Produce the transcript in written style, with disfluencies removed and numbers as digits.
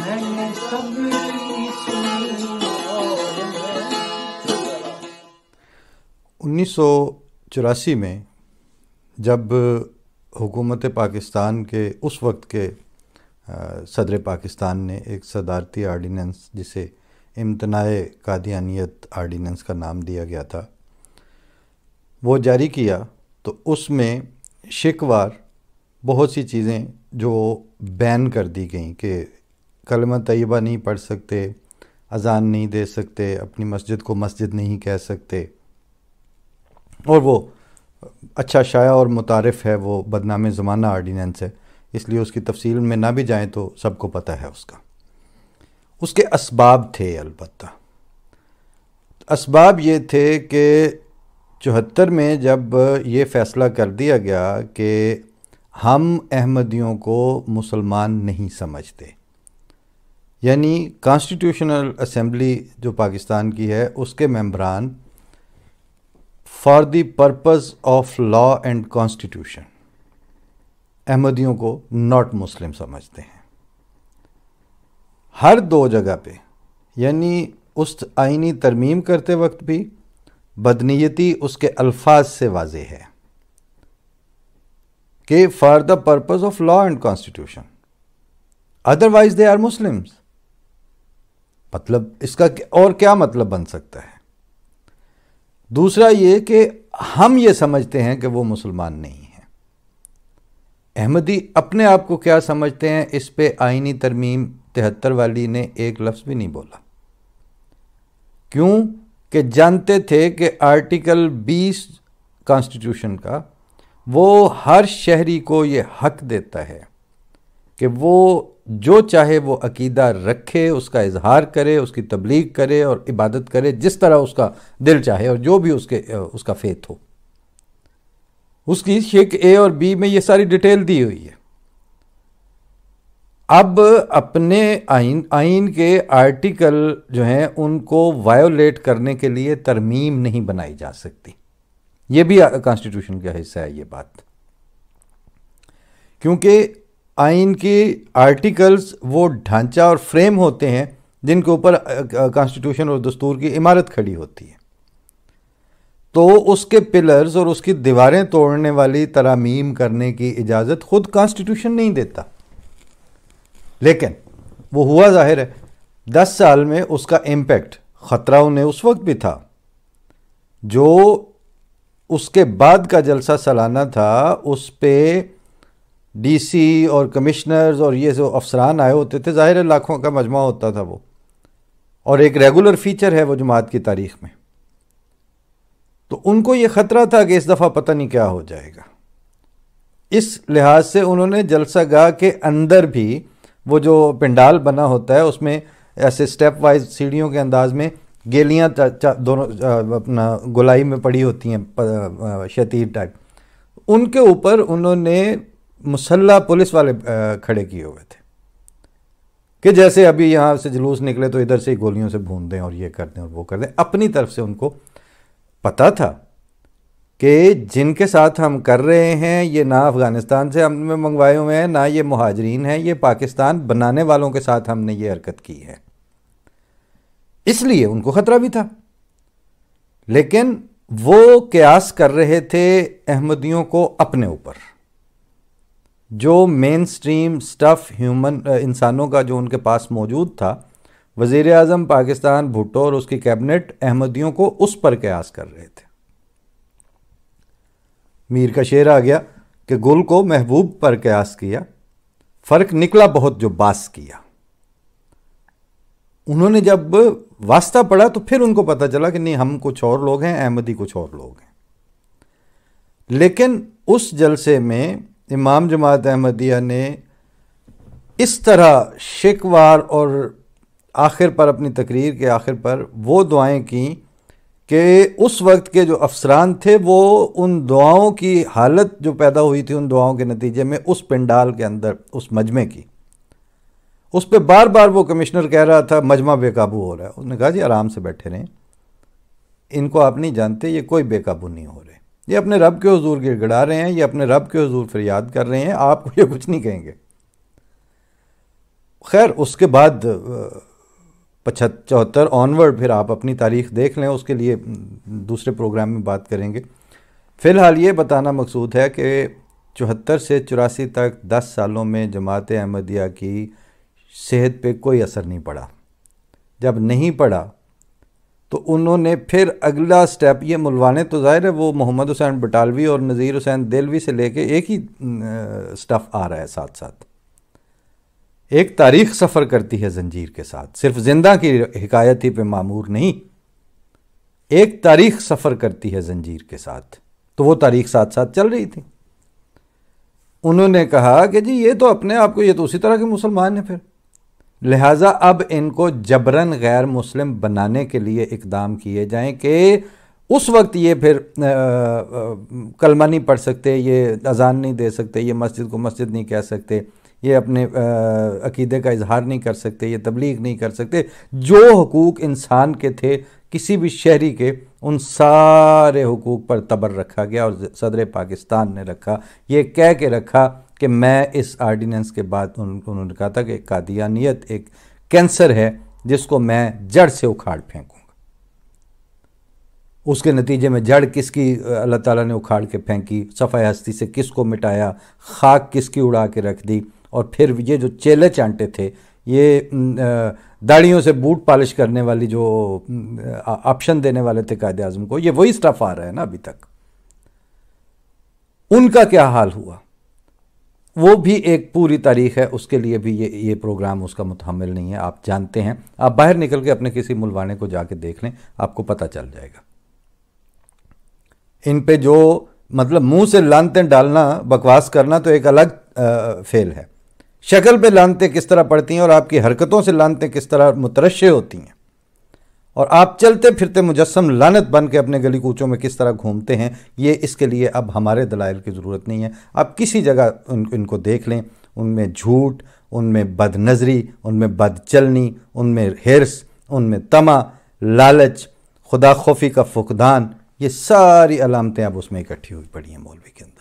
میں نے سب کی سنی اور میں 1984 میں جب حکومت پاکستان کے اس وقت کے صدر پاکستان نے ایک صدارتی آرڈیننس جسے امتناع قادیانیت آرڈیننس کا نام دیا گیا تھا وہ جاری کیا، تو اس میں شکوار بہت سی چیزیں جو بین کر دی گئیں کہ کلمہ طیبہ نہیں پڑھ سکتے، اذان نہیں دے سکتے، اپنی مسجد کو مسجد نہیں کہہ سکتے، اور وہ اچھا شائع اور متعارف ہے، وہ بدنام زمانہ آرڈیننس ہے، اس لیے اس کی تفصیل میں نہ بھی جائیں تو سب کو پتہ ہے اس کا۔ اس کے اسباب تھے، البتہ اسباب یہ تھے کہ 74 میں جب یہ فیصلہ کر دیا گیا کہ ہم احمدیوں کو مسلمان نہیں سمجھتے، یعنی کانسٹیٹیوشنل اسمبلی جو پاکستان کی ہے اس کے ممبران for the purpose of law and constitution احمدیوں کو ناٹ مسلم سمجھتے ہیں، ہر دو جگہ پہ، یعنی اس آئینی ترمیم کرتے وقت بھی بدنیتی اس کے الفاظ سے واضح ہے کہ for the purpose of law and constitution, otherwise they are Muslims. مطلب اس کا اور کیا مطلب بن سکتا ہے؟ دوسرا یہ کہ ہم یہ سمجھتے ہیں کہ وہ مسلمان نہیں ہیں۔ احمدی اپنے آپ کو کیا سمجھتے ہیں، اس پہ آئینی ترمیم 73 والی نے ایک لفظ بھی نہیں بولا۔ کیوں؟ کہ جانتے تھے کہ آرٹیکل 20 کانسٹیٹیوشن کا وہ ہر شہری کو یہ حق دیتا ہے کہ وہ جو چاہے وہ عقیدہ رکھے، اس کا اظہار کرے، اس کی تبلیغ کرے اور عبادت کرے جس طرح اس کا دل چاہے، اور جو بھی اس کا فیتھ ہو۔ اس کی شق اے اور بی میں یہ ساری ڈیٹیل دی ہوئی ہے۔ اب اپنے آئین کے آرٹیکل جو ہیں ان کو وائیولیٹ کرنے کے لیے ترمیم نہیں بنائی جا سکتی، یہ بھی کانسٹیٹیوشن کا حصہ ہے یہ بات، کیونکہ آئین کے آرٹیکلز وہ ڈھانچہ اور فریم ہوتے ہیں جن کے اوپر کانسٹیٹیوشن اور دستور کی عمارت کھڑی ہوتی ہے، تو اس کے پلرز اور اس کی دیواریں توڑنے والی ترامیم کرنے کی اجازت خود کانسٹیٹیوشن نہیں دیتا۔ لیکن وہ ہوا ظاہر ہے 10 سال میں اس کا امپیکٹ خطرہ انہیں اس وقت بھی تھا، جو اس کے بعد کا جلسہ سالانہ تھا اس پہ ڈی سی اور کمشنرز اور یہ جو افسران آئے ہوتے تھے، ظاہر ہے لاکھوں کا مجمع ہوتا تھا وہ، اور ایک ریگولر فیچر ہے وہ جماعت کی تاریخ میں، تو ان کو یہ خطرہ تھا کہ اس دفعہ پتہ نہیں کیا ہو جائے گا۔ اس لحاظ سے انہوں نے جلسہ گاہ کے اندر بھی وہ جو پنڈال بنا ہوتا ہے اس میں ایسے سٹیپ وائز سیڑھیوں کے انداز میں گیلیاں دونوں اپنا گولائی میں پڑی ہوتی ہیں شتیر ٹائپ، ان کے اوپر انہوں نے مسلح پولیس والے کھڑے کیے ہوئے تھے کہ جیسے ابھی یہاں سے جلوس نکلے تو ادھر سے ہی گولیوں سے بھون دیں اور یہ کر دیں اور وہ کر دیں۔ اپنی طرف سے ان کو پتہ تھا کہ جن کے ساتھ ہم کر رہے ہیں یہ نہ افغانستان سے ہم نے منگوائے ہوئے ہیں، نہ یہ مہاجرین ہیں، یہ پاکستان بنانے والوں کے ساتھ ہم نے یہ حرکت کی ہے، اس لیے ان کو خطرہ بھی تھا۔ لیکن وہ قیاس کر رہے تھے احمدیوں کو اپنے اوپر، جو مین سٹریم سٹف انسانوں کا جو ان کے پاس موجود تھا، وزیر اعظم پاکستان بھٹو اور اس کی کیبنٹ احمدیوں کو اس پر قیاس کر رہے تھے۔ میر کا شعر آ گیا کہ گل کو محبوب پر قیاس کیا، فرق نکلا بہت جو باس کیا۔ انہوں نے جب واسطہ پڑھا تو پھر ان کو پتہ چلا کہ نہیں، ہم کچھ اور لوگ ہیں، احمدی کچھ اور لوگ ہیں۔ لیکن اس جلسے میں امام جماعت احمدیہ نے اس طرح شکوار اور آخر پر اپنی تقریر کے آخر پر وہ دعائیں کیں کہ اس وقت کے جو افسران تھے وہ ان دعاؤں کی حالت جو پیدا ہوئی تھی ان دعاؤں کے نتیجے میں اس پنڈال کے اندر اس مجمع کی، اس پہ بار بار وہ کمشنر کہہ رہا تھا مجمع بے قابو ہو رہا ہے۔ انہوں نے کہا جی آرام سے بیٹھے رہیں، ان کو آپ نہیں جانتے، یہ کوئی بے قابو نہیں ہو رہے، یہ اپنے رب کے حضور گڑ گڑا رہے ہیں، یہ اپنے رب کے حضور فریاد کر رہے ہیں، آپ کو یہ کچھ نہیں کہیں گے۔ خیر اس کے بعد 74 آنورڈ پھر آپ اپنی تاریخ دیکھ لیں، اس کے لیے دوسرے پروگرام میں بات کریں گے. فی الحال یہ بتانا مقصود ہے کہ 74 سے 84 تک 10 سالوں میں جماعت احمدیہ کی صحت پہ کوئی اثر نہیں پڑا. جب نہیں پڑا تو انہوں نے پھر اگلا سٹیپ، یہ ملوانے تو ظاہر ہے وہ محمد حسین بٹالوی اور نذیر حسین دہلوی سے لے کے ایک ہی سٹف آ رہا ہے ساتھ ساتھ. ایک تاریخ سفر کرتی ہے زنجیر کے ساتھ، صرف زندہ کی حکایت ہی پہ معمور نہیں، ایک تاریخ سفر کرتی ہے زنجیر کے ساتھ. تو وہ تاریخ ساتھ ساتھ چل رہی تھی. انہوں نے کہا کہ جی یہ تو اپنے آپ کو، یہ تو اسی طرح کے مسلمان ہیں پھر، لہٰذا اب ان کو جبراً غیر مسلم بنانے کے لیے اقدام کیے جائیں کہ اس وقت یہ پھر کلمہ نہیں پڑھ سکتے، یہ اذان نہیں دے سکتے، یہ مسجد کو مسجد نہیں کہہ سکتے، یہ اپنے عقیدے کا اظہار نہیں کر سکتے، یہ تبلیغ نہیں کر سکتے. جو حقوق انسان کے تھے کسی بھی شہری کے، ان سارے حقوق پر تبر رکھا گیا. اور صدر پاکستان نے رکھا، یہ کہہ کے رکھا کہ میں اس آرڈیننس کے بعد انہوں نے کہا تھا کہ قادیانیت ایک کینسر ہے جس کو میں جڑ سے اکھاڑ پھینکوں گا. اس کے نتیجے میں جڑ کس کی اللہ تعالیٰ نے اکھاڑ کے پھینکی، صفحہ ہستی سے کس کو مٹایا، خاک کس کی اڑا کے رکھ دی. اور پھر یہ جو چیلے چانٹے تھے، یہ داڑھیوں سے بوٹ پالش کرنے والی جو آپشن دینے والے تھے قائد اعظم کو، یہ وہی سٹف آ رہا ہے نا ابھی تک. ان کا کیا حال ہوا وہ بھی ایک پوری تاریخ ہے، اس کے لیے بھی یہ پروگرام اس کا متحمل نہیں ہے. آپ جانتے ہیں، آپ باہر نکل کے اپنے کسی ملوانے کو جا کے دیکھ لیں، آپ کو پتہ چل جائے گا. ان پہ جو مطلب منہ سے لانتیں ڈالنا، بکواس کرنا تو ایک الگ فعل ہے. شکل پہ لانتیں کس طرح پڑتی ہیں اور آپ کی حرکتوں سے لانتیں کس طرح مترشح ہوتی ہیں، اور آپ چلتے پھرتے مجسم لعنت بن کے اپنے گلی کوچوں میں کس طرح گھومتے ہیں، یہ اس کے لیے اب ہمارے دلائل کی ضرورت نہیں ہے. آپ کسی جگہ ان کو دیکھ لیں، ان میں جھوٹ، ان میں بد نظری، ان میں بد چلنی، ان میں حرص، ان میں طمع، لالچ، خدا خوفی کا فقدان، یہ ساری علامتیں اب اس میں اکٹھی ہوئی پڑی ہیں مولوی کے اندر.